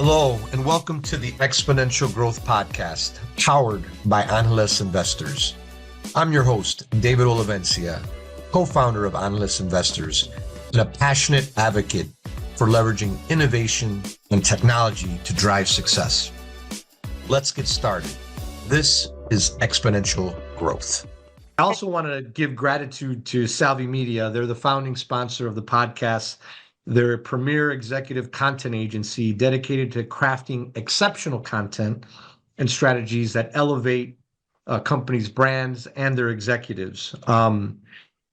Hello, and welcome to the Exponential Growth Podcast, powered by Analyst Investors. I'm your host, David Olivencia, co-founder of Analyst Investors, and a passionate advocate for leveraging innovation and technology to drive success. Let's get started. This is Exponential Growth. I also want to give gratitude to Salvi Media. They're the founding sponsor of the podcast. They're a premier executive content agency dedicated to crafting exceptional content and strategies that elevate companies' brands and their executives.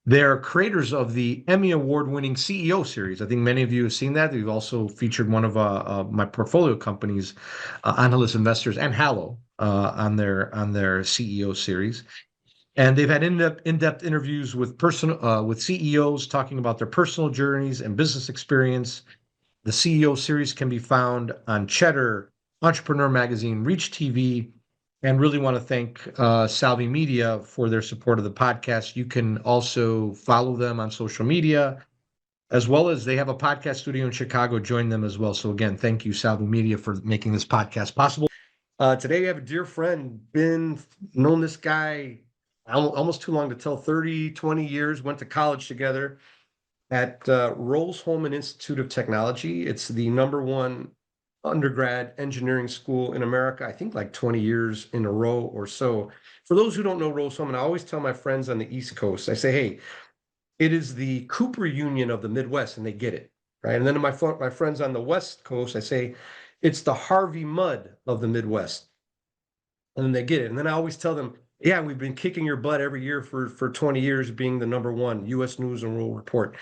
They're creators of the Emmy Award-winning CEO series. I think many of you have seen that. We've also featured one of my portfolio companies, Analyst Investors and Hallow, on their CEO series. And they've had in-depth interviews with CEOs talking about their personal journeys and business experience. The CEO series can be found on Cheddar, Entrepreneur Magazine, Reach TV, and really want to thank Salvi Media for their support of the podcast. You can also follow them on social media, as well as they have a podcast studio in Chicago. Join them as well. So again, thank you, Salvi Media, for making this podcast possible. Today we have a dear friend, known this guy almost too long to tell, 30, 20 years, went to college together at Rolls-Royce Institute of Technology. It's the #1 undergrad engineering school in America, I think like 20 years in a row or so. For those who don't know Rolls-Royce, I always tell my friends on the East Coast, I say, hey, it is the Cooper Union of the Midwest, and they get it, right? And then to my friends on the West Coast, I say, it's the Harvey Mudd of the Midwest, and then they get it. And then I always tell them, yeah, we've been kicking your butt every year for 20 years, being the #1 U.S. News and World Report.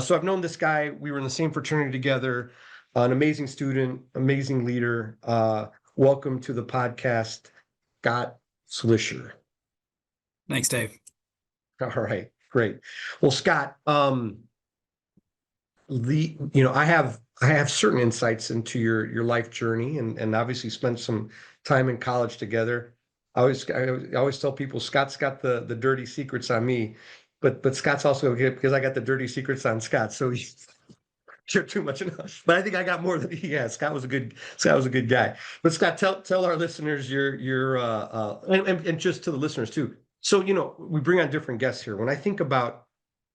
So I've known this guy. We were in the same fraternity together. An amazing student, amazing leader. Welcome to the podcast, Scott Slisher. Thanks, Dave. All right, great. Well, Scott, I have certain insights into your life journey, and obviously spent some time in college together. I always tell people Scott's got the dirty secrets on me, but Scott's also good because I got the dirty secrets on Scott. So you're too much enough. But I think I got more than he has. Scott was a good guy. But Scott, tell our listeners and just to the listeners too. So we bring on different guests here. When I think about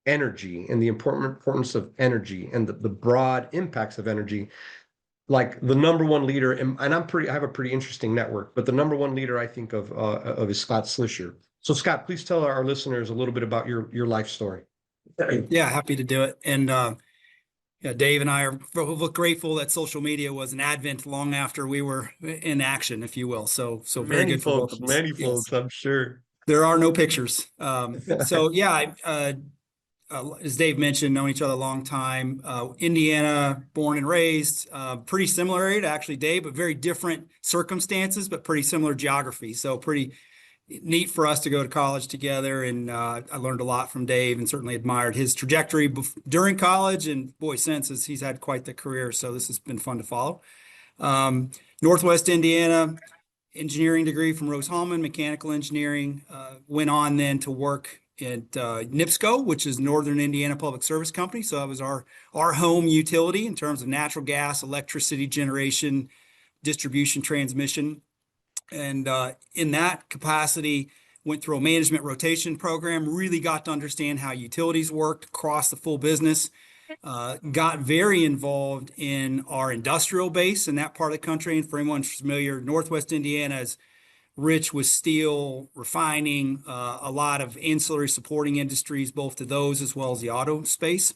energy and the importance of energy and the broad impacts of energy, like the #1 leader, and I have a pretty interesting network, but the #1 leader I think of is Scott Slisher. So Scott, please tell our listeners a little bit about your life story. Yeah, happy to do it. And Dave and I are both grateful that social media was an advent long after we were in action, if you will. So very good for both of us. Many folks, I'm sure. There are no pictures. So yeah, as Dave mentioned, known each other a long time. Indiana, born and raised, pretty similar to actually Dave, but very different circumstances, but pretty similar geography. So pretty neat for us to go to college together. And I learned a lot from Dave and certainly admired his trajectory during college. And boy, since he's had quite the career. So this has been fun to follow. Northwest Indiana, engineering degree from Rose-Hulman, mechanical engineering. Went on then to work at NIPSCO, which is Northern Indiana Public Service Company. So that was our home utility in terms of natural gas, electricity generation, distribution, transmission. And in that capacity, went through a management rotation program, really got to understand how utilities worked across the full business. Got very involved in our industrial base in that part of the country. And for anyone familiar, Northwest Indiana is rich with steel, refining, a lot of ancillary supporting industries, both to those as well as the auto space.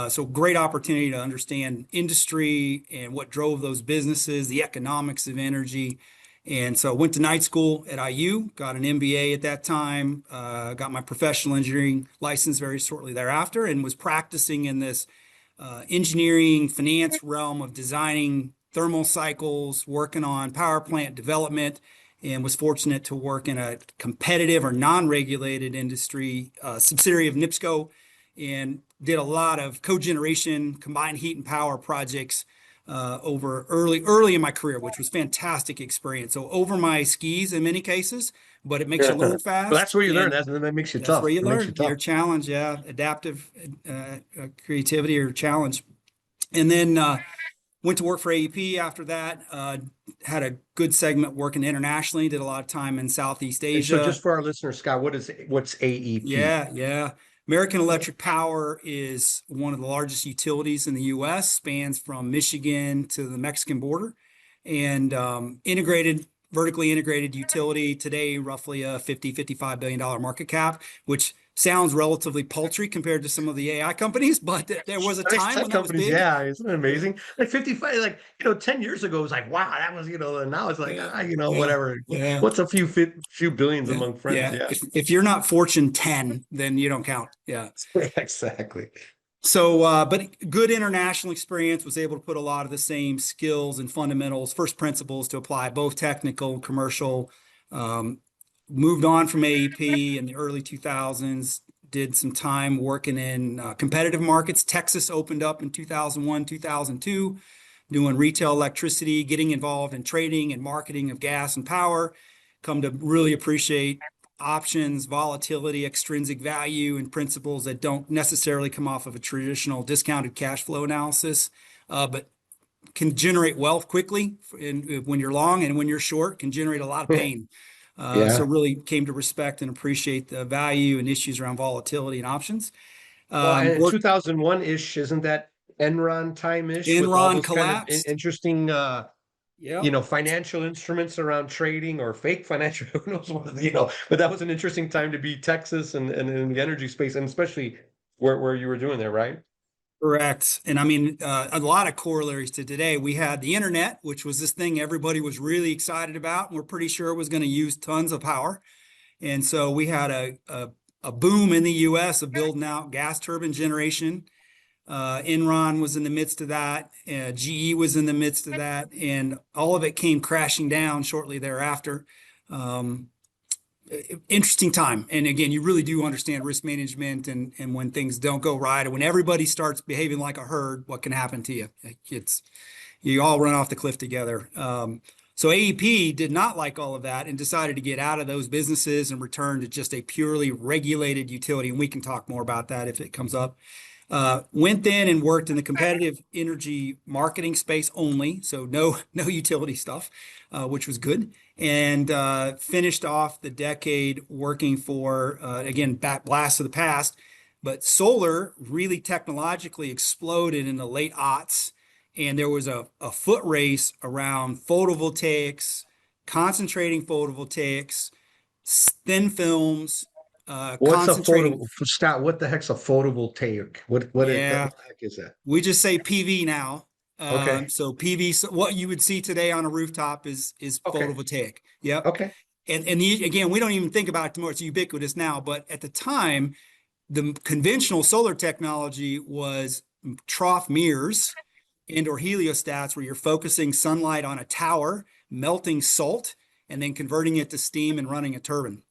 So great opportunity to understand industry and what drove those businesses, the economics of energy. And so went to night school at IU, got an MBA at that time, got my professional engineering license very shortly thereafter, and was practicing in this engineering finance realm of designing thermal cycles, working on power plant development, and was fortunate to work in a competitive or non-regulated industry subsidiary of NIPSCO, and did a lot of cogeneration, combined heat and power projects over early in my career, which was fantastic experience. So over my skis in many cases, but it makes you learn fast. Well, that's where you learn. That makes you tough. That's where you learn. Your challenge, adaptive creativity or challenge. And then Went to work for AEP after that. Had a good segment working internationally. Did a lot of time in Southeast And so Asia. just for our listeners, Scott, what's AEP? Yeah. American Electric Power is one of the largest utilities in the U.S., spans from Michigan to the Mexican border, and vertically integrated utility today, roughly a $50-55 billion market cap, which sounds relatively paltry compared to some of the AI companies, but there was a Nice time tech when that was companies, big. yeah, isn't it amazing? Like 55, like 10 years ago it was like, wow, that was, and now it's like, Yeah, whatever. yeah. What's a few billions Yeah, among friends? yeah. Yeah. If you're not Fortune 10, then you don't count. Yeah. Exactly. So, but good international experience, was able to put a lot of the same skills and fundamentals, first principles to apply, both technical and commercial. Um, Moved on from AEP in the early 2000s, did some time working in competitive markets. Texas opened up in 2001, 2002, doing retail electricity, getting involved in trading and marketing of gas and power. Come to really appreciate options, volatility, extrinsic value, and principles that don't necessarily come off of a traditional discounted cash flow analysis, but can generate wealth quickly when you're long, and when you're short, can generate a lot of pain. So Yeah. really came to respect and appreciate the value and issues around volatility and options. Well, and Worked 2001-ish, isn't that Enron time-ish with all Enron those kind of collapsed. interesting Yep. financial instruments around trading or fake financial, who knows what, but that was an interesting time to be Texas and in the energy space, and especially where you were doing there, right? Correct. And I mean, a lot of corollaries to today. We had the internet, which was this thing everybody was really excited about, and we're pretty sure it was going to use tons of power. And so we had a boom in the US of building out gas turbine generation. Enron was in the midst of that. GE was in the midst of that. And all of it came crashing down shortly thereafter. Um, Interesting time. And again, you really do understand risk management, and when things don't go right, or when everybody starts behaving like a herd, what can happen to you? It's you all run off the cliff together. So AEP did not like all of that and decided to get out of those businesses and return to just a purely regulated utility. And we can talk more about that if it comes up. Went then and worked in the competitive energy marketing space only, so no utility stuff, which was good. And finished off the decade working for again, blast of the past, but solar really technologically exploded in the late aughts, and there was a foot race around photovoltaics, concentrating photovoltaics, thin films, What's a concentrating. photo, Scott? What the heck's a photovoltaic? What Yeah, the heck is that? we just say PV now. Okay. So PV, so what you would see today on a rooftop is Okay. photovoltaic. Yep. Okay. Again, we don't even think about it too much. It's ubiquitous now, but at the time, the conventional solar technology was trough mirrors and/or heliostats, where you're focusing sunlight on a tower, melting salt, and then converting it to steam and running a turbine.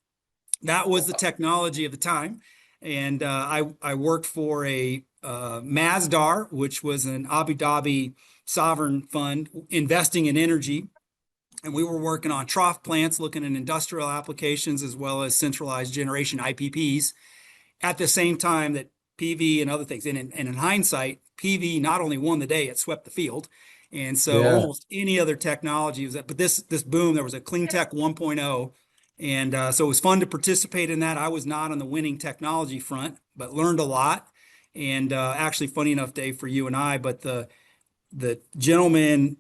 That was the technology of the time. And I worked for a Masdar, which was an Abu Dhabi sovereign fund investing in energy. And we were working on trough plants, looking at industrial applications as well as centralized generation IPPs at the same time that PV and other things. And in hindsight, PV not only won the day, it swept the field. And so Yeah. almost any other technology was that, but this boom, there was a clean tech 1.0. And so it was fun to participate in that. I was not on the winning technology front, but learned a lot. And actually, funny enough, Dave, for you and I, but the gentleman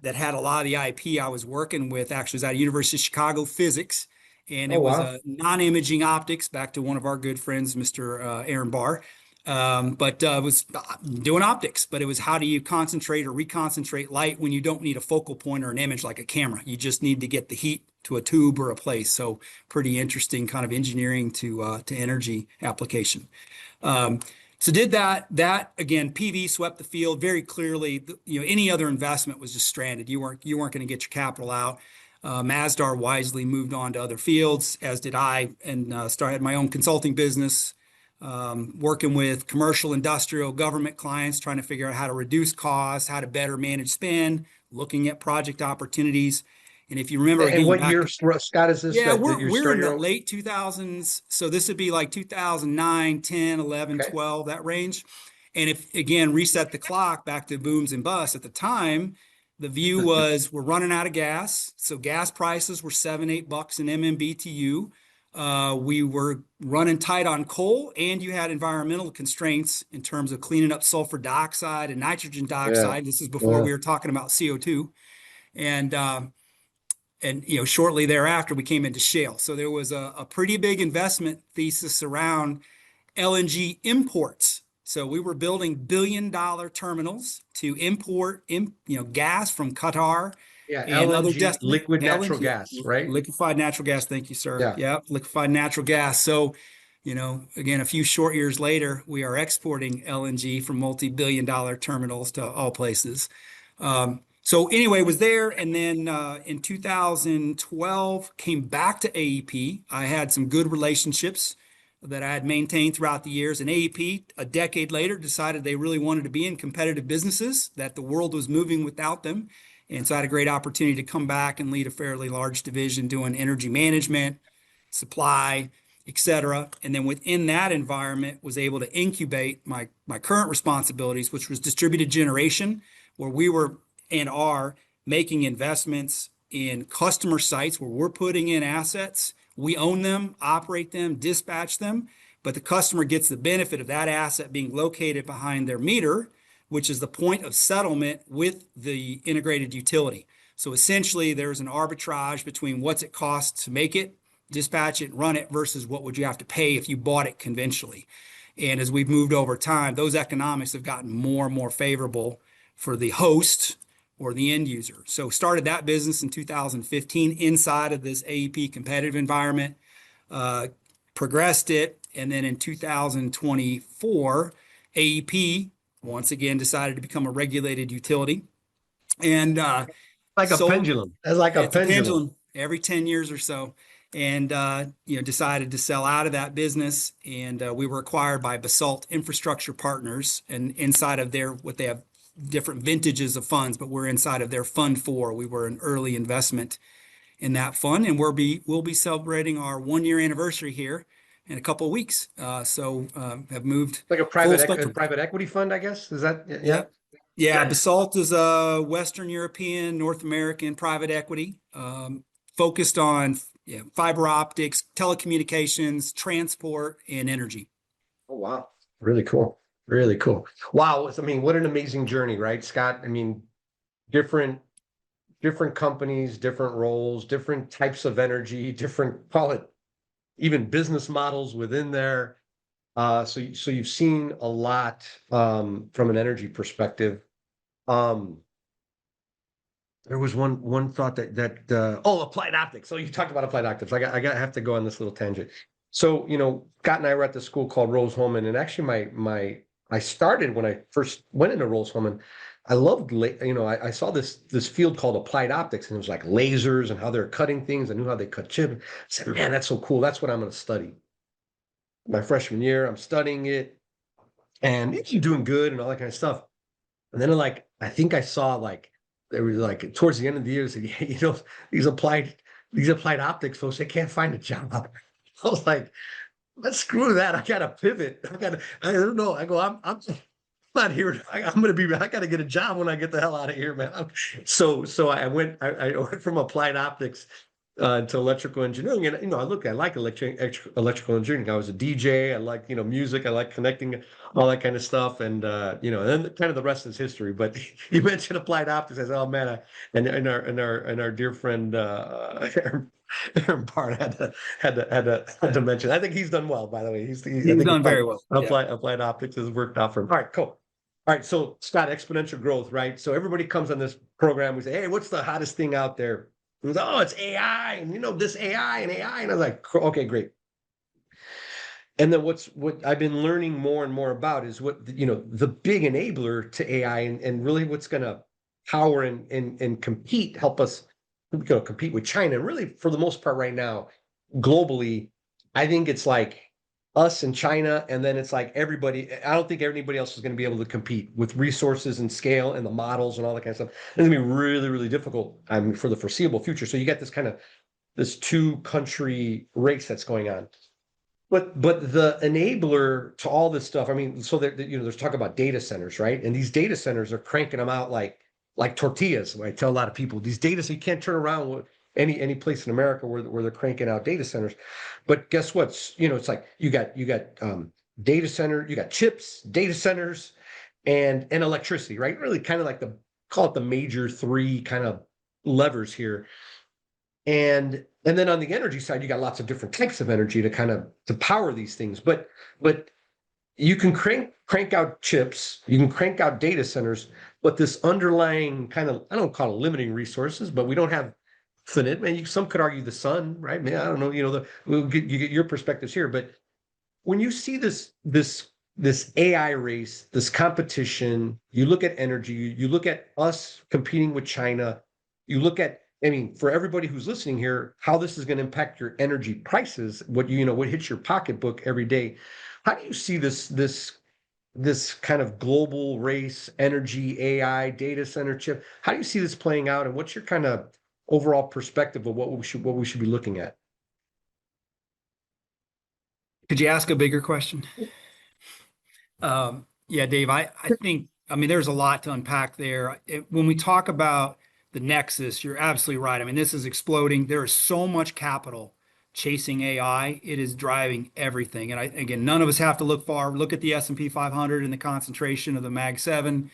that had a lot of the IP I was working with actually was out of University of Chicago physics, and Oh, it was wow. a non-imaging optics, back to one of our good friends, Mr. Aaron Barr. But was doing optics, but it was how do you concentrate or reconcentrate light when you don't need a focal point or an image like a camera. You just need to get the heat to a tube or a place. So pretty interesting kind of engineering to energy application. So did that. That again, PV swept the field very clearly. Any other investment was just stranded. You weren't going to get your capital out. Masdar wisely moved on to other fields, as did I, and started my own consulting business, working with commercial, industrial, government clients, trying to figure out how to reduce costs, how to better manage spend, looking at project opportunities. And if you remember, And again, what back year, Scott, is this yeah, that you we're in started the your own? late 2000s. So this would be like 2009, 10, 11, Okay. 12, that range. And if, again, reset the clock back to booms and busts, at the time, the view was we're running out of gas. So gas prices were $7-8 an MMBTU. We were running tight on coal, and you had environmental constraints in terms of cleaning up sulfur dioxide and nitrogen Yeah. dioxide. This is before we were talking about CO2. And shortly thereafter, we came into shale. So there was a pretty big investment thesis around LNG imports. So we were building billion-dollar terminals to import, gas from Qatar Yeah, and other LNG, destinations. liquid natural LNG, gas, right? liquefied natural gas. Thank you, sir. Yeah. Yeah, liquefied natural gas. So, again, a few short years later, we are exporting LNG from multi-billion-dollar terminals to all places. So anyway, was there, and then in 2012 came back to AEP. I had some good relationships that I had maintained throughout the years. And AEP, a decade later, decided they really wanted to be in competitive businesses, that the world was moving without them. And so I had a great opportunity to come back and lead a fairly large division doing energy management, supply, et cetera. And then within that environment, was able to incubate my current responsibilities, which was distributed generation, where we were and are making investments in customer sites where we're putting in assets. We own them, operate them, dispatch them, but the customer gets the benefit of that asset being located behind their meter, which is the point of settlement with the integrated utility. So essentially, there's an arbitrage between what's it cost to make it, dispatch it, run it, versus what would you have to pay if you bought it conventionally. And as we've moved over time, those economics have gotten more and more favorable for the host or the end user. So started that business in 2015 inside of this AEP competitive environment, progressed it, and then in 2024, AEP once again decided to become a regulated utility. And Like a pendulum. It's like a it's a pendulum. pendulum every 10 years or so. And decided to sell out of that business. And we were acquired by Basalt Infrastructure Partners, and inside of what they have different vintages of funds, but we're inside of their fund 4. We were an early investment in that fund, and we'll be celebrating our 1-year anniversary here in a couple of weeks. So have moved Like a private equity fund, I guess. Is that yeah? Yeah, Basalt is a Western European, North American private equity, focused on fiber optics, telecommunications, transport, and energy. Oh, wow. Really cool. Really cool. Wow. I mean, what an amazing journey, right, Scott? I mean, different companies, different roles, different types of energy, different, call it even business models within there. So you've seen a lot from an energy perspective. There was one thought that applied optics. So you talked about applied optics. I have to go on this little tangent. So, Scott and I were at the school called Rose-Hulman, and actually I started when I first went into Rose-Hulman. I loved, I saw this field called applied optics, and it was like lasers and how they're cutting things. I knew how they cut chip. I said, man, that's so cool. That's what I'm going to study. My freshman year, I'm studying it, and it's doing good and all that kind of stuff. And then I think I saw there was towards the end of the year, said, yeah, these applied optics folks, they can't find a job. I was like, let's screw that. I got to pivot. I don't know. I go, I'm not here. I got to get a job when I get the hell out of here, man. So I went from applied optics to electrical engineering. And, I like electrical engineering. I was a DJ. I like, music. I like connecting, all that kind of stuff. And, and then kind of the rest is history. But you mentioned applied optics. I said, oh man, and our dear friend, Aaron Bart had to mention. I think he's done well, by the way. He's done very well. Applied optics has worked out for him. All right, cool. All right, so Scott, exponential growth, right? So everybody comes on this program. We say, hey, what's the hottest thing out there? And like, oh, it's AI, and this AI and AI. And I was like, okay, great. And then what I've been learning more and more about is what the big enabler to AI and really what's going to power and compete, help us compete with China. And really, for the most part right now, globally, I think it's like us and China, and then it's like everybody. I don't think anybody else is going to be able to compete with resources and scale and the models and all that kind of stuff. It's going to be really, really difficult, for the foreseeable future. So you got this 2-country race that's going on. But the enabler to all this stuff, I mean, so there's talk about data centers, right? And these data centers are cranking them out like tortillas. I tell a lot of people these data, so you can't turn around with any place in America where they're cranking out data centers. But guess what? It's like you got data center, you got chips, data centers, and electricity, right? Really kind of like call it the major three kind of levers here. And then on the energy side, you got lots of different types of energy to power these things. But you can crank out chips, you can crank out data centers, but this underlying kind of, I don't call it limiting resources, but we don't have infinite. And some could argue the sun, right? I mean, I don't know, you get your perspectives here, but when you see this AI race, this competition, you look at energy, you look at us competing with China, you look at, I mean, for everybody who's listening here, how this is going to impact your energy prices, what hits your pocketbook every day. How do you see this kind of global race, energy, AI, data center chip? How do you see this playing out, and what's your kind of overall perspective of what we should be looking at? Could you ask a bigger question? Yeah, Dave, I think, I mean, there's a lot to unpack there. When we talk about the nexus, you're absolutely right. I mean, this is exploding. There is so much capital chasing AI. It is driving everything. And again, none of us have to look far. Look at the S&P 500 and the concentration of the Mag 7.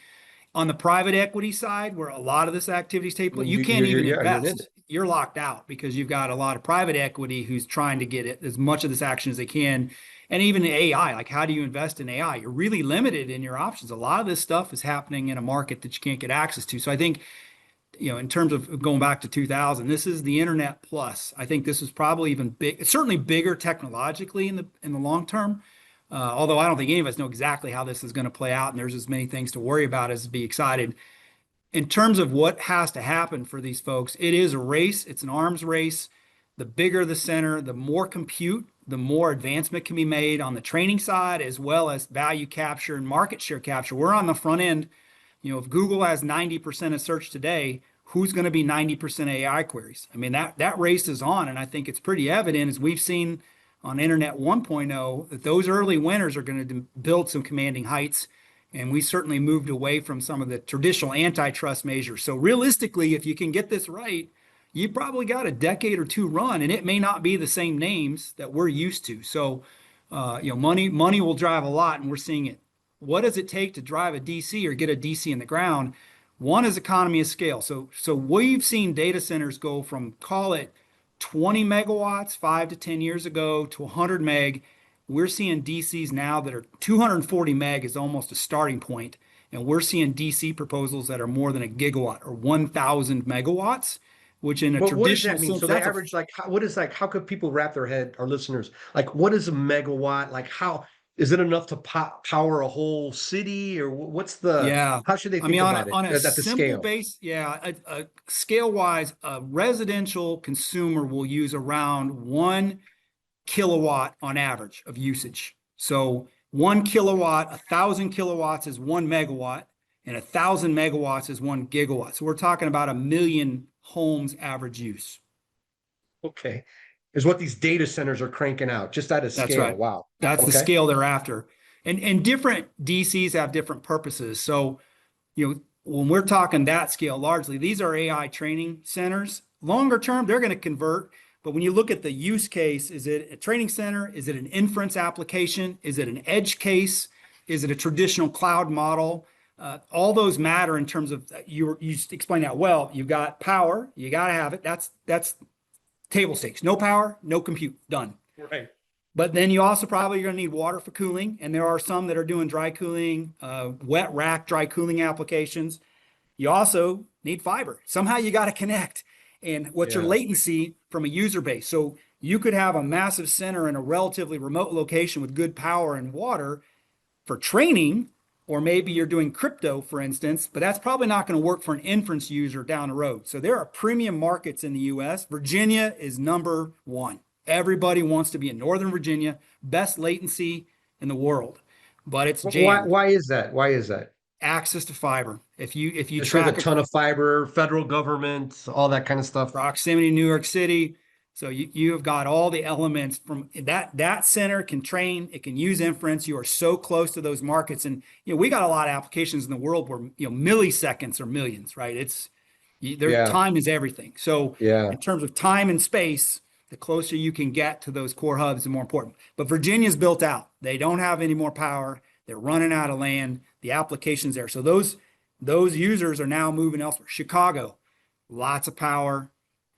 On the private equity side, where a lot of this activity is taking place, you can't even invest. You're locked out because you've got a lot of private equity who's trying to get as much of this action as they can. And even the AI, like how do you invest in AI? You're really limited in your options. A lot of this stuff is happening in a market that you can't get access to. So I think, in terms of going back to 2000, this is the internet plus. I think this is probably even big. It's certainly bigger technologically in the long term. Although I don't think any of us know exactly how this is going to play out, and there's as many things to worry about as to be excited. In terms of what has to happen for these folks, it is a race. It's an arms race. The bigger the center, the more compute, the more advancement can be made on the training side, as well as value capture and market share capture. We're on the front end. If Google has 90% of search today, who's going to be 90% AI queries? I mean, that race is on, and I think it's pretty evident, as we've seen on Internet 1.0, that those early winners are going to build some commanding heights. And we certainly moved away from some of the traditional antitrust measures. So realistically, if you can get this right, you probably got a decade or two run, and it may not be the same names that we're used to. So, money will drive a lot, and we're seeing it. What does it take to drive a DC or get a DC in the ground? One is economy of scale. So we've seen data centers go from, call it 20 megawatts 5 to 10 years ago to 100 meg. We're seeing DCs now that are 240 meg is almost a starting point, and we're seeing DC proposals that are more than a gigawatt or 1,000 megawatts, which in a But traditional what does that mean? sense, So the average, how could people wrap their head, our listeners, like, what is a megawatt? Like, how is it enough to power a whole city, or yeah. how should they I think mean, about it on a at the simple scale? base, yeah, scale wise, a residential consumer will use around 1 kilowatt on average of usage. So 1 kilowatt, 1,000 kilowatts is 1 megawatt, and 1,000 megawatts is 1 gigawatt. So we're talking about 1 million homes average use. Okay. Is what these data centers are cranking out, just at a That's scale. right. Wow. That's the Okay. scale they're after. And different DCs have different purposes. So, when we're talking that scale, largely, these are AI training centers. Longer term, they're going to convert. But when you look at the use case, is it a training center? Is it an inference application? Is it an edge case? Is it a traditional cloud model? All those matter in terms of you explained that well. You've got power, you got to have it. That's table stakes. No power, no compute, done. Right. But then you also probably are going to need water for cooling, and there are some that are doing dry cooling, wet rack dry cooling applications. You also need fiber. Somehow you got to connect. And what's your Yeah. latency from a user base? So you could have a massive center in a relatively remote location with good power and water for training, or maybe you're doing crypto, for instance, but that's probably not going to work for an inference user down the road. So there are premium markets in the US. Virginia is number one. Everybody wants to be in Northern Virginia, best latency in the world, but it's jammed. Why is that? Why is that? Access to fiber. If you Just with a track ton of fiber, federal government, all that kind of stuff. proximity to New York City, So you have got all the elements from that center can train, it can use inference. You are so close to those markets. And, we got a lot of applications in the world where, milliseconds are millions, right? Their Yeah. time is everything. So Yeah. in terms of time and space, the closer you can get to those core hubs, the more important. But Virginia's built out. They don't have any more power. They're running out of land. The application's there. So those users are now moving elsewhere. Chicago, lots of power,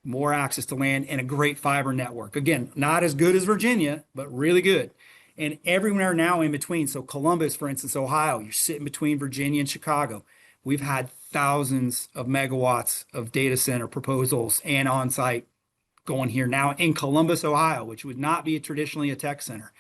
more access to land, and a great fiber network. Again, not as good as Virginia, but really good. And everywhere now in between. So Columbus, for instance, Ohio, you're sitting between Virginia and Chicago. We've had thousands of megawatts of data center proposals and on-site going here now in Columbus, Ohio, which would not be traditionally a tech center.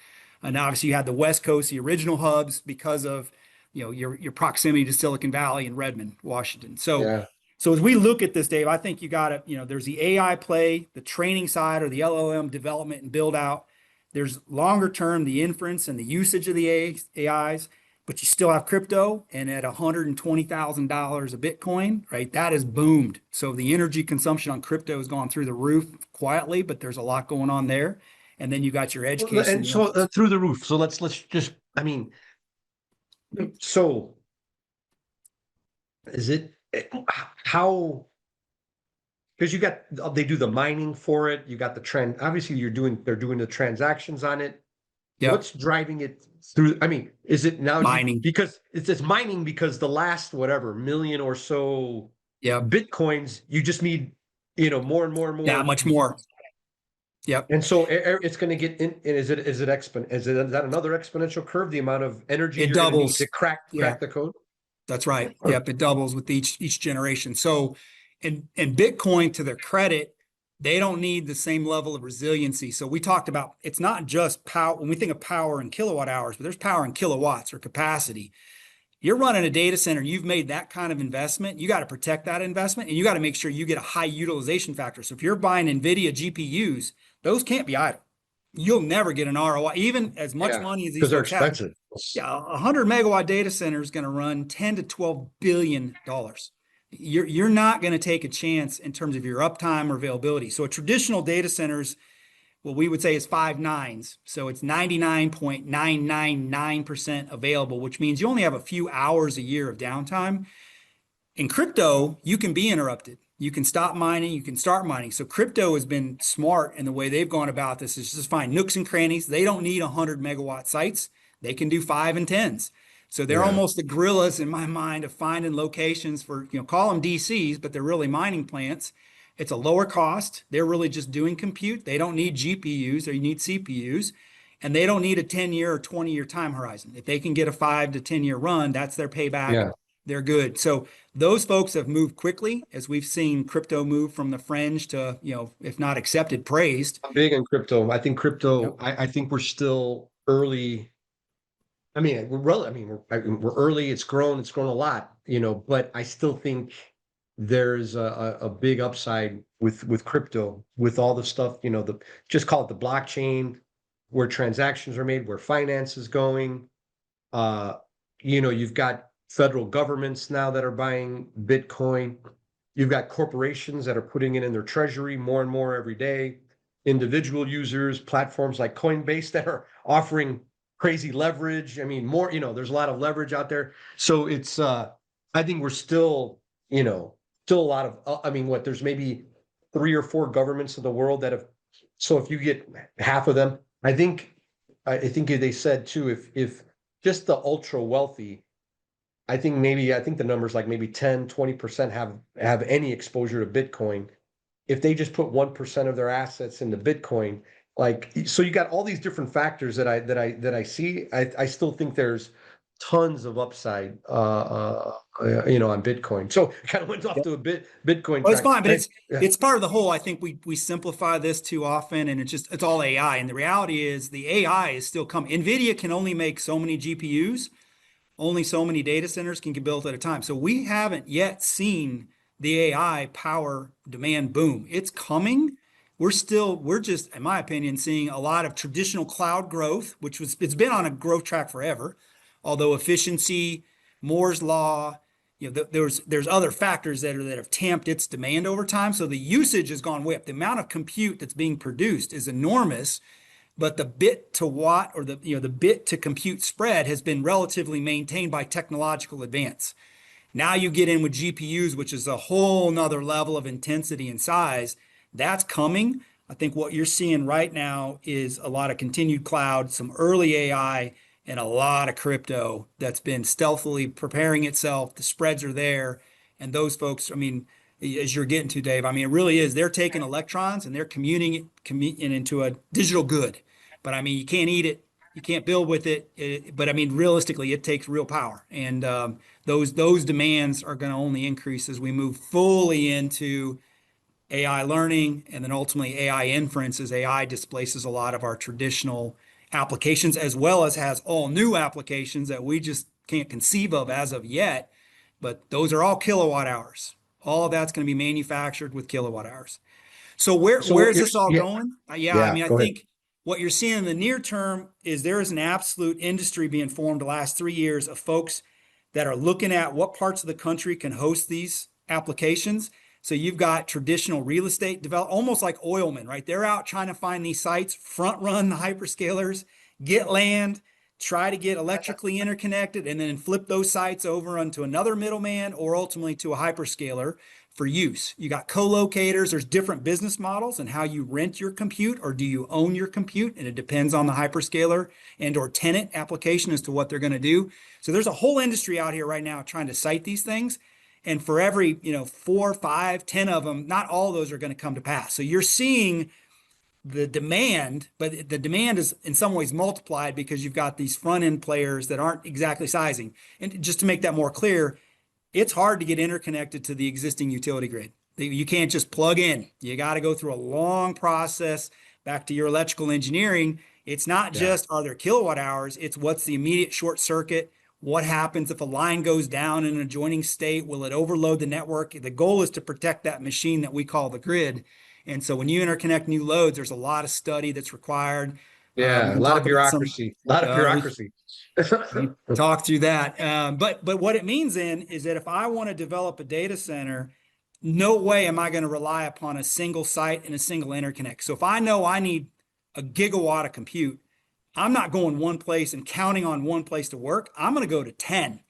And obviously you had the West Coast, the original hubs, because of your proximity to Silicon Valley and Redmond, Washington. So Yeah. so as we look at this, Dave, I think you got to, there's the AI play, the training side, or the LLM development and build out. There's longer term, the inference and the usage of the AIs, but you still have crypto, and at $120,000 a Bitcoin, right? That has boomed. So the energy consumption on crypto has gone through the roof quietly, but there's a lot going on there. And then you got your edge case. And so through the roof. So let's just, I mean, so is it how, because they do the mining for it, you got the trend, obviously they're doing the transactions on it. Yeah. What's driving it through? I mean, is it now mining? Because it's mining, because the last whatever million or so Bitcoins, you just need, more and more and more. Yeah, much more. Yep. And so it's going to get in. Is that another exponential curve? The amount of energy it you're doubles going to need to crack the code. That's right. Yep, it doubles with each generation. So, and Bitcoin, to their credit, they don't need the same level of resiliency. So we talked about, it's not just power. When we think of power in kilowatt hours, but there's power in kilowatts or capacity. You're running a data center, you've made that kind of investment, you got to protect that investment, and you got to make sure you get a high utilization factor. So if you're buying NVIDIA GPUs, those can't be idle. You'll never get an ROI, even as much money as these folks have. Because they're expensive. Yeah, a 100 megawatt data center is going to run $10 to $12 billion. You're not going to take a chance in terms of your uptime or availability. So a traditional data centers, what we would say is 5 nines. So it's 99.999% available, which means you only have a few hours a year of downtime. In crypto, you can be interrupted. You can stop mining, you can start mining. So crypto has been smart in the way they've gone about this, is just find nooks and crannies. They don't need 100 megawatt sites. They can do 5 and 10s. So they're almost the gorillas in my mind of finding locations for, call them DCs, but they're really mining plants. It's a lower cost. They're really just doing compute. They don't need GPUs, they need CPUs, and they don't need a 10-year or 20-year time horizon. If they can get a 5 to 10-year run, that's their payback. Yeah. They're good. So those folks have moved quickly, as we've seen crypto move from the fringe to, if not accepted, praised. I'm big on crypto. I think crypto, I think we're still early. I mean, we're early. It's grown a lot, but I still think there's a big upside with crypto, with all the stuff, just call it the blockchain, where transactions are made, where finance is going. You've got federal governments now that are buying Bitcoin. You've got corporations that are putting it in their treasury more and more every day. Individual users, platforms like Coinbase that are offering crazy leverage. I mean, more, there's a lot of leverage out there. So it's, I think we're still a lot of, there's maybe 3 or 4 governments in the world that have, so if you get half of them, I think they said too, if just the ultra wealthy, I think the numbers like maybe 10-20% have any exposure to Bitcoin. If they just put 1% of their assets into Bitcoin, so you got all these different factors that I see. I still think there's tons of upside, on Bitcoin. So I kind of went off to a Bitcoin. Well, it's fine, but it's part of the whole. I think we simplify this too often, and it's all AI. And the reality is the AI is still coming. NVIDIA can only make so many GPUs. Only so many data centers can get built at a time. So we haven't yet seen the AI power demand boom. It's coming. We're just, in my opinion, seeing a lot of traditional cloud growth, it's been on a growth track forever. Although efficiency, Moore's law, there's other factors that have tamped its demand over time. So the usage has gone way up. The amount of compute that's being produced is enormous, but the bit to watt, or the bit to compute spread, has been relatively maintained by technological advance. Now you get in with GPUs, which is a whole nother level of intensity and size. That's coming. I think what you're seeing right now is a lot of continued cloud, some early AI, and a lot of crypto that's been stealthily preparing itself. The spreads are there. And those folks, I mean, as you're getting to, Dave, I mean, it really is. They're taking electrons and they're commuting it into a digital good. But I mean, you can't eat it. You can't build with it. But I mean, realistically, it takes real power. And those demands are going to only increase as we move fully into AI learning, and then ultimately AI inference, as AI displaces a lot of our traditional applications, as well as has all new applications that we just can't conceive of as of yet. But those are all kilowatt hours. All of that's going to be manufactured with kilowatt hours. So where is this all going? Yeah, I mean, I go ahead. think what you're seeing in the near term is there is an absolute industry being formed the last 3 years of folks that are looking at what parts of the country can host these applications. So you've got traditional real estate develop, almost like oilmen, right? They're out trying to find these sites, front run the hyperscalers, get land, try to get electrically interconnected, and then flip those sites over onto another middleman or ultimately to a hyperscaler for use. You got co-locators. There's different business models and how you rent your compute, or do you own your compute? And it depends on the hyperscaler and or tenant application as to what they're going to do. So there's a whole industry out here right now trying to site these things. And for every, 4, 5, 10 of them, not all of those are going to come to pass. So you're seeing the demand, but the demand is in some ways multiplied because you've got these front end players that aren't exactly sizing. And just to make that more clear, it's hard to get interconnected to the existing utility grid. You can't just plug in. You got to go through a long process. Back to your electrical engineering, it's not just are there kilowatt hours, it's what's the immediate short circuit. What happens if a line goes down in an adjoining state? Will it overload the network? The goal is to protect that machine that we call the grid. And so when you interconnect new loads, there's a lot of study that's required. Yeah, We a can lot of talk about some. bureaucracy. A lot of bureaucracy. We talk through that. But what it means then is that if I want to develop a data center, no way am I going to rely upon a single site and a single interconnect. So if I know I need a gigawatt of compute, I'm not going one place and counting on one place to work. I'm going to go to 10,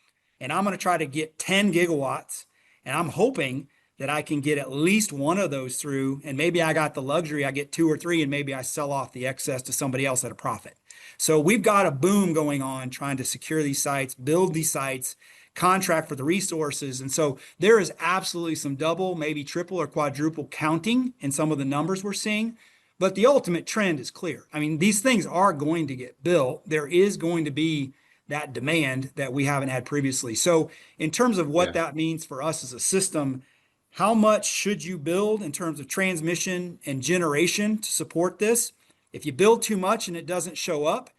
and I'm going to try to get 10 gigawatts. And I'm hoping that I can get at least one of those through. And maybe I got the luxury, I get 2 or 3, and maybe I sell off the excess to somebody else at a profit. So we've got a boom going on trying to secure these sites, build these sites, contract for the resources. And so there is absolutely some double, maybe triple or quadruple counting in some of the numbers we're seeing. But the ultimate trend is clear. I mean, these things are going to get built. There is going to be that demand that we haven't had previously. So in terms of what that means for us as a system, how much should you build in terms of transmission and generation to support this? If you build too much and it doesn't show up,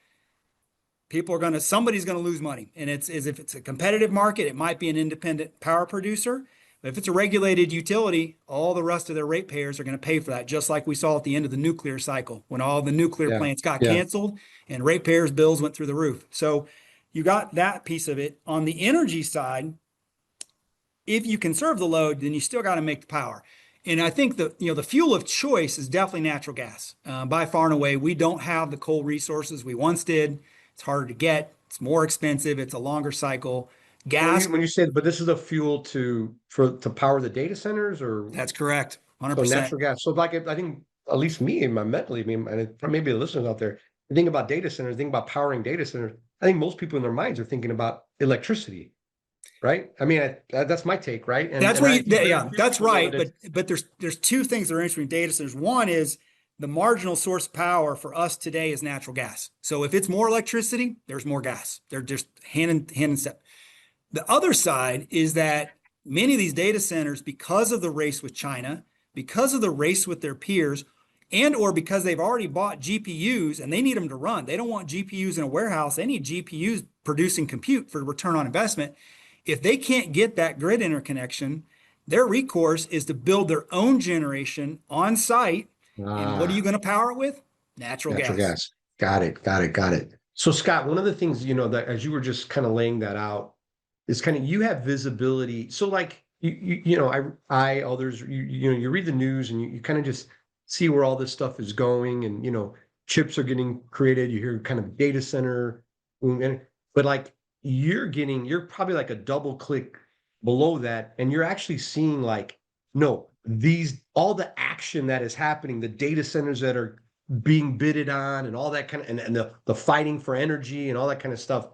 somebody's going to lose money. And it's as if it's a competitive market, it might be an independent power producer. But if it's a regulated utility, all the rest of their ratepayers are going to pay for that, just like we saw at the end of the nuclear cycle when all the nuclear plants got canceled and ratepayers' bills went through the roof. So you got that piece of it. On the energy side, if you conserve the load, then you still got to make the power. And I think the fuel of choice is definitely natural gas. By far and away, we don't have the coal resources we once did. It's harder to get. It's more expensive. It's a longer cycle. Gas. When you say, but this is the fuel to power the data centers, or That's correct. so 100%. natural gas. So like I think at least me in my mentally, I mean, and maybe the listeners out there, think about data centers, think about powering data centers. I think most people in their minds are thinking about electricity, right? I mean, that's my take, right? That's where that's right. But there's two things that are interesting in data centers. One is the marginal source of power for us today is natural gas. So if it's more electricity, there's more gas. They're just hand in step. The other side is that many of these data centers, because of the race with China, because of the race with their peers, and or because they've already bought GPUs and they need them to run. They don't want GPUs in a warehouse. They need GPUs producing compute for return on investment. If they can't get that grid interconnection, their recourse is to build their own generation on site. And what are you going to power it with? Natural gas. Got it. So Scott, one of the things, that as you were just kind of laying that out, is kind of, you have visibility. So like, you know, others, you know, you read the news and you kind of just see where all this stuff is going, and, you know, chips are getting created. You hear kind of data center, but like you're probably like a double click below that, and you're actually seeing like, no, all the action that is happening, the data centers that are being bidded on and all that kind of, and the fighting for energy and all that kind of stuff.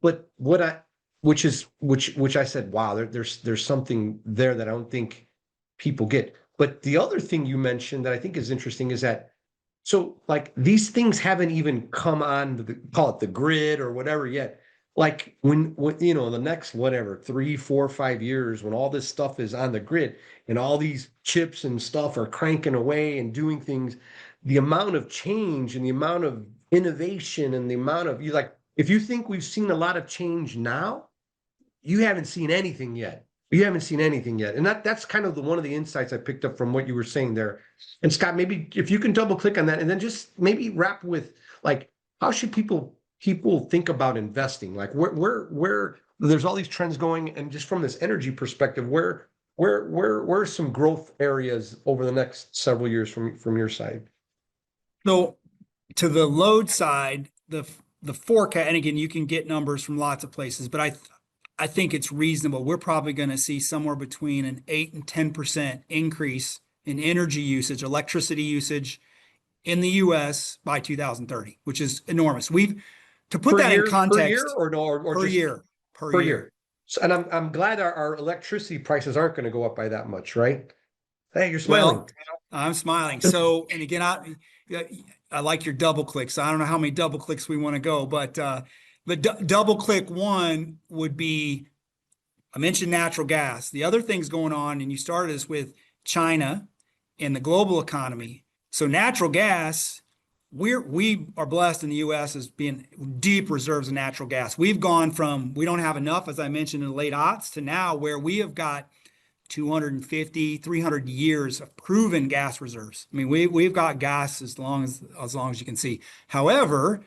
But which I said, wow, there's something there that I don't think people get. But the other thing you mentioned that I think is interesting is that, so like these things haven't even come on call it the grid or whatever yet. Like when you know, the next whatever 3, 4, 5 years, when all this stuff is on the grid and all these chips and stuff are cranking away and doing things, the amount of change and the amount of innovation and the amount of, you like, if you think we've seen a lot of change now, you haven't seen anything yet. You haven't seen anything yet. And that's kind of one of the insights I picked up from what you were saying there. And Scott, maybe if you can double click on that and then just maybe wrap with like, how should people think about investing? Like where there's all these trends going, and just from this energy perspective, where are some growth areas over the next several years from your side? So to the load side, the forecast, and again, you can get numbers from lots of places, but I think it's reasonable. We're probably going to see somewhere between an 8 and 10% increase in energy usage, electricity usage in the US by 2030, which is enormous. To put that in context, per year or no, or per just year, per year. So, and I'm glad our electricity prices aren't going to go up by that much, right? Hey, you're smiling. Well, I'm smiling. So, and again, I like your double clicks. I don't know how many double clicks we want to go, but double click one would be, I mentioned natural gas. The other things going on, and you started this with China and the global economy. So natural gas, we are blessed in the U.S. as being deep reserves of natural gas. We've gone from, we don't have enough, as I mentioned in the late aughts, to now where we have got 250, 300 years of proven gas reserves. I mean, we've got gas as long as you can see. However,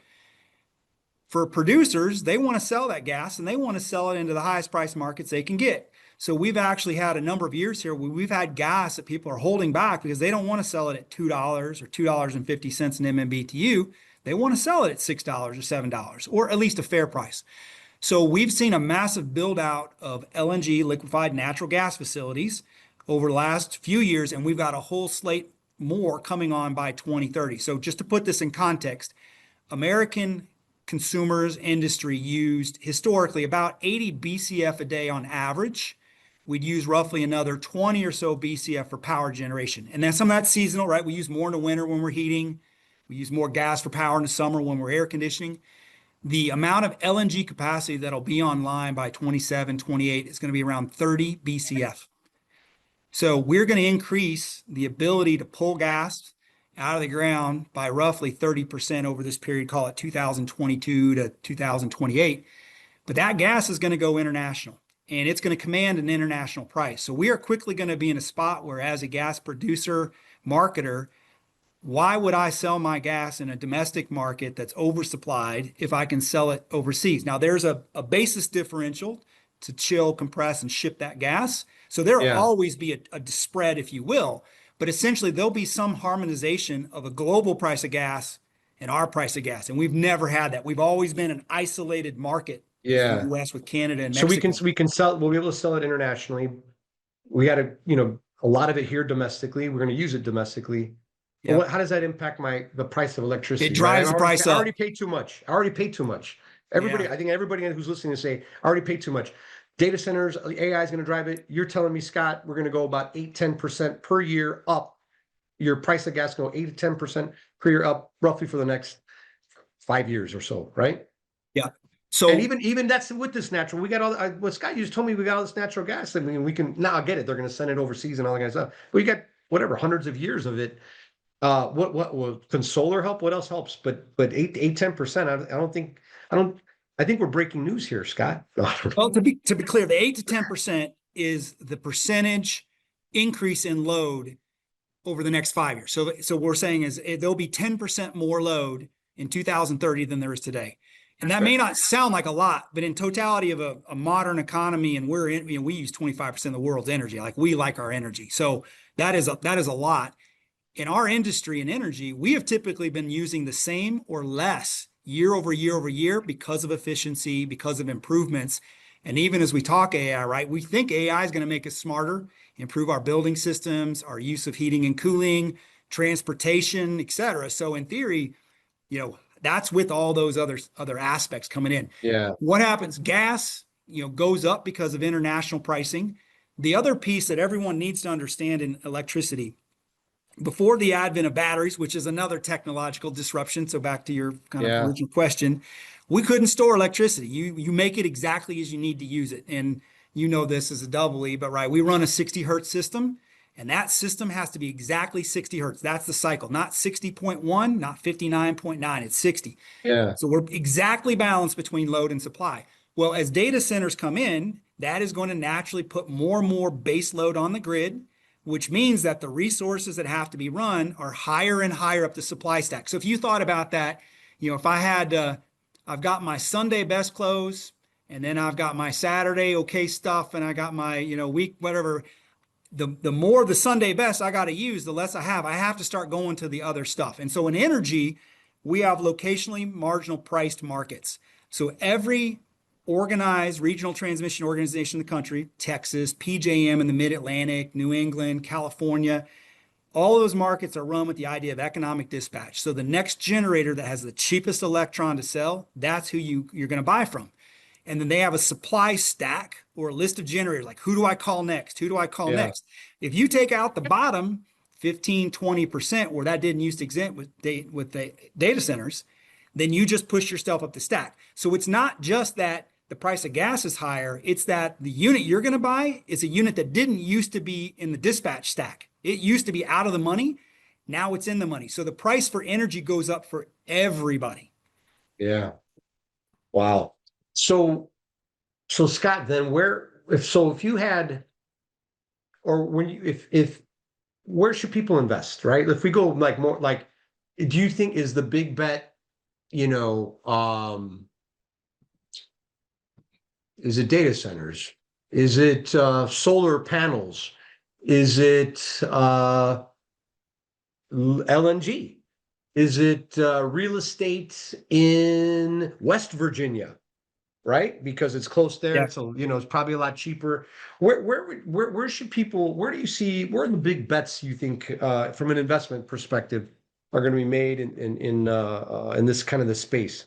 for producers, they want to sell that gas and they want to sell it into the highest price markets they can get. So we've actually had a number of years here where we've had gas that people are holding back because they don't want to sell it at $2 or $2.50 an MMBTU. They want to sell it at $6 or $7, or at least a fair price. So we've seen a massive build out of LNG, liquefied natural gas facilities over the last few years, and we've got a whole slate more coming on by 2030. So just to put this in context, American consumers industry used historically about 80 BCF a day on average. We'd use roughly another 20 or so BCF for power generation. And then some of that's seasonal, right? We use more in the winter when we're heating. We use more gas for power in the summer when we're air conditioning. The amount of LNG capacity that'll be online by 27, 28 is going to be around 30 BCF. So we're going to increase the ability to pull gas out of the ground by roughly 30% over this period, call it 2022 to 2028. But that gas is going to go international, and it's going to command an international price. So we are quickly going to be in a spot where, as a gas producer, marketer, why would I sell my gas in a domestic market that's oversupplied if I can sell it overseas? Now, there's a basis differential to chill, compress, and ship that gas. So there will always be a spread, if you will. But essentially, there'll be some harmonization of a global price of gas and our price of gas. And we've never had that. We've always been an isolated market in the US with Canada and Mexico. So we can sell, we'll be able to sell it internationally. We got to, you know, a lot of it here domestically. We're going to use it domestically. Yeah. How does that impact the price of electricity? It drives the price up. I already paid too much. Everybody, I think everybody who's listening to say, I already paid too much. Data centers, AI is going to drive it. You're telling me, Scott, we're going to go about 8-10% per year up. Your price of gas go 8-10% per year up, roughly for the next 5 years or so, right? Yeah. So, and even that's with this natural. We got all what Scott, you just told me, we got all this natural gas. I mean, we can now get it. They're going to send it overseas and all that kind of stuff. But you got whatever hundreds of years of it. What can solar help? What else helps? But 8-10%. I think we're breaking news here, Scott. Well, to be clear, the 8 to 10% is the percentage increase in load over the next 5 years. So we're saying is there'll be 10% more load in 2030 than there is today. And that may not sound like a lot, but in totality of a modern economy, and we're in, we use 25% of the world's energy. Like we like our energy. So that is a lot. In our industry in energy, we have typically been using the same or less year over year over year because of efficiency, because of improvements. And even as we talk AI, right, we think AI is going to make us smarter, improve our building systems, our use of heating and cooling, transportation, et cetera. So in theory, that's with all those other aspects coming in. Yeah. What happens? Gas, goes up because of international pricing. The other piece that everyone needs to understand in electricity, before the advent of batteries, which is another technological disruption. So back to your kind of original question, we couldn't store electricity. You make it exactly as you need to use it. And this is a double E, but right, we run a 60 hertz system, and that system has to be exactly 60 hertz. That's the cycle, not 60.1, not 59.9, it's 60. Yeah. So we're exactly balanced between load and supply. Well, as data centers come in, that is going to naturally put more and more base load on the grid, which means that the resources that have to be run are higher and higher up the supply stack. So if you thought about that, if I had, I've got my Sunday best clothes, and then I've got my Saturday okay stuff, and I got my, week, whatever. The more the Sunday best I got to use, the less I have. I have to start going to the other stuff. And so in energy, we have locationally marginal priced markets. So every organized regional transmission organization in the country, Texas, PJM in the Mid-Atlantic, New England, California, all of those markets are run with the idea of economic dispatch. So the next generator that has the cheapest electron to sell, that's who you're going to buy from. And then they have a supply stack or a list of generators, like who do I call next? Who do I call next? If you take out the bottom 15, 20%, where that didn't used to exist with the data centers, then you just push yourself up the stack. So it's not just that the price of gas is higher, it's that the unit you're going to buy is a unit that didn't used to be in the dispatch stack. It used to be out of the money. Now it's in the money. So the price for energy goes up for everybody. Yeah. Wow. So Scott, then if you had, or when you, if where should people invest, right? If we go like more, like, do you think is the big bet, is it data centers? Is it solar panels? Is it LNG? Is it real estate in West Virginia? Right, because it's close there. Yeah. So it's probably a lot cheaper. Where should people? Where do you see? Where are the big bets you think, from an investment perspective, are going to be made in this kind of the space?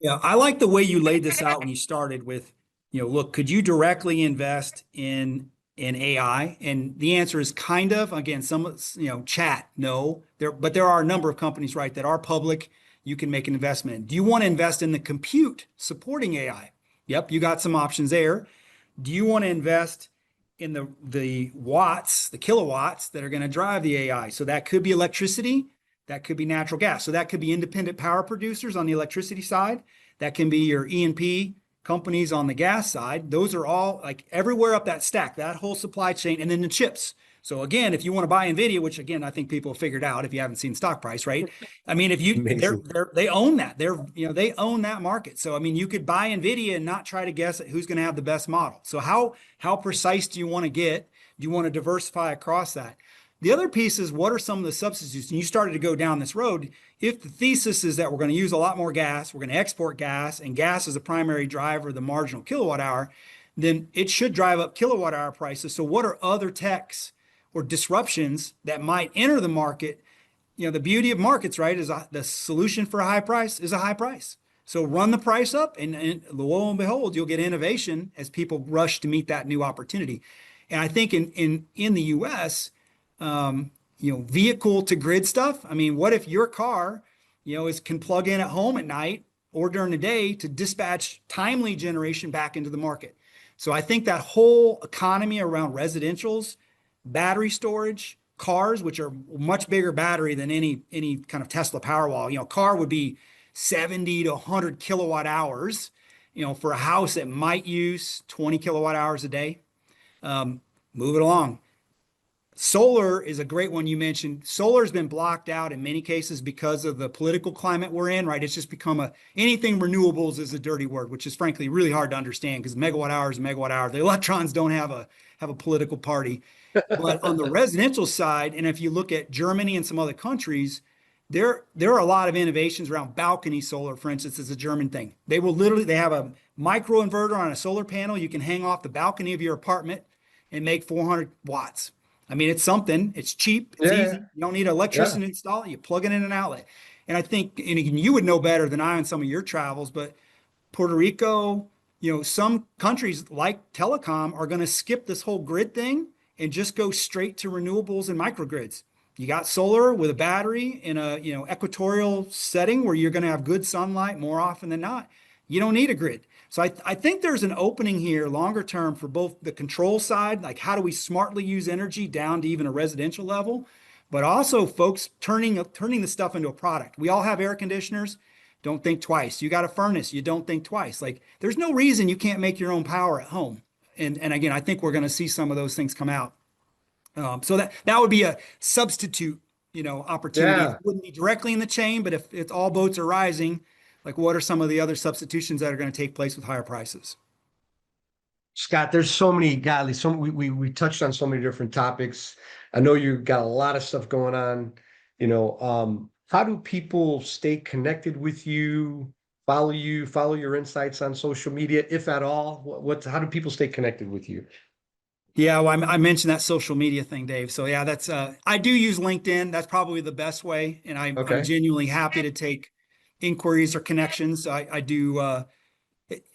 Yeah, I like the way you laid this out when you started with, look, could you directly invest in AI? And the answer is kind of, again, some, chat, no. But there are a number of companies, right, that are public. You can make an investment in. Do you want to invest in the compute supporting AI? Yep, you got some options there. Do you want to invest in the watts, the kilowatts that are going to drive the AI? So that could be electricity, that could be natural gas. So that could be independent power producers on the electricity side. That can be your E&P companies on the gas side. Those are all like everywhere up that stack, that whole supply chain, and then the chips. So again, if you want to buy Nvidia, which again I think people have figured out if you haven't seen stock price, right? I mean, if you they own that, they own that market. So I mean, you could buy Nvidia and not try to guess at who's going to have the best model. So how precise do you want to get? Do you want to diversify across that? The other piece is, what are some of the substitutes? And you started to go down this road. If the thesis is that we're going to use a lot more gas, we're going to export gas, and gas is a primary driver of the marginal kilowatt hour, then it should drive up kilowatt hour prices. So what are other techs or disruptions that might enter the market? The beauty of markets, right, is the solution for a high price is a high price. So run the price up, and lo and behold, you'll get innovation as people rush to meet that new opportunity. And I think in the U.S., vehicle to grid stuff. I mean, what if your car, can plug in at home at night or during the day to dispatch timely generation back into the market? So I think that whole economy around residentials, battery storage, cars, which are much bigger battery than any kind of Tesla Powerwall. Car would be 70 to 100 kilowatt hours, for a house that might use 20 kilowatt hours a day. Move it along. Solar is a great one you mentioned. Solar's been blocked out in many cases because of the political climate we're in, right? It's just become anything renewables is a dirty word, which is frankly really hard to understand because megawatt hour is megawatt hour. The electrons don't have a political party. But on the residential side, and if you look at Germany and some other countries, there are a lot of innovations around balcony solar, for instance, is a German thing. They have a micro inverter on a solar panel you can hang off the balcony of your apartment and make 400 watts. I mean, it's something. It's cheap. It's Yeah, easy. You don't need an yeah. electrician to install it. You plug it in an outlet. And I think, and again, you would know better than I on some of your travels, but Puerto Rico, some countries like telecom are going to skip this whole grid thing and just go straight to renewables and microgrids. You got solar with a battery in a, equatorial setting where you're going to have good sunlight more often than not. You don't need a grid. So I think there's an opening here longer term for both the control side, like how do we smartly use energy down to even a residential level, but also folks turning the stuff into a product. We all have air conditioners. Don't think twice. You got a furnace. You don't think twice. Like there's no reason you can't make your own power at home. And again, I think we're going to see some of those things come out. So that would be a substitute, opportunity. It Yeah. wouldn't be directly in the chain, but if all boats are rising, like what are some of the other substitutions that are going to take place with higher prices? Scott, there's so many, godly, we touched on so many different topics. I know you got a lot of stuff going on. How do people stay connected with you, follow your insights on social media, if at all? How do people stay connected with you? Yeah, well, I mentioned that social media thing, Dave. So yeah, that's I do use LinkedIn. That's probably the best way, and I'm Okay. genuinely happy to take inquiries or connections. I do.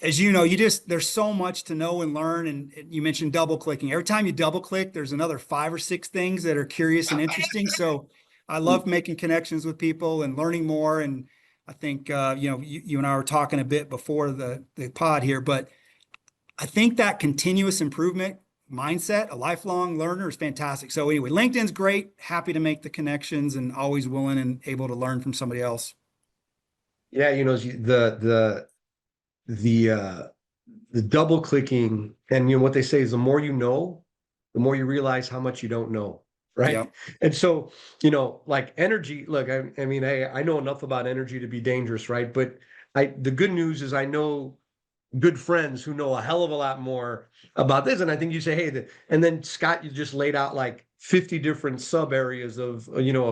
As you know, there's so much to know and learn. And you mentioned double clicking. Every time you double click, there's another 5 or 6 things that are curious and interesting. So I love making connections with people and learning more. And I think you and I were talking a bit before the pod here, but I think that continuous improvement mindset, a lifelong learner, is fantastic. So anyway, LinkedIn's great. Happy to make the connections and always willing and able to learn from somebody else. Yeah, the double clicking, and what they say is the more you know, the more you realize how much you don't know, right? Yep. And so, like energy, look, I mean, I know enough about energy to be dangerous, right? But the good news is I know good friends who know a hell of a lot more about this. And I think you say, hey, and then Scott, you just laid out like 50 different sub areas of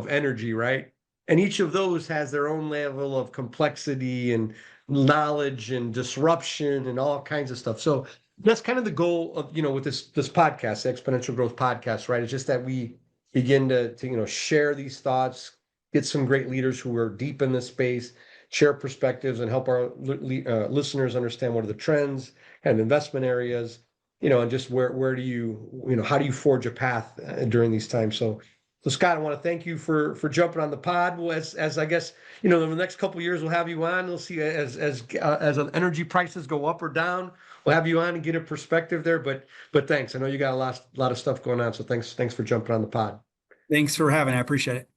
energy, right? And each of those has their own level of complexity and knowledge and disruption and all kinds of stuff. So that's kind of the goal of, with this podcast, the Exponential Growth Podcast, right? It's just that we begin to share these thoughts, get some great leaders who are deep in this space, share perspectives, and help our listeners understand what are the trends and investment areas, and just where do how do you forge a path during these times. So Scott, I want to thank you for jumping on the pod. Well, as I guess in the next couple of years we'll have you on. We'll see as energy prices go up or down. We'll have you on and get a perspective there. But thanks. I know you got a lot of stuff going on. So thanks for jumping on the pod. Thanks for having me. I appreciate it.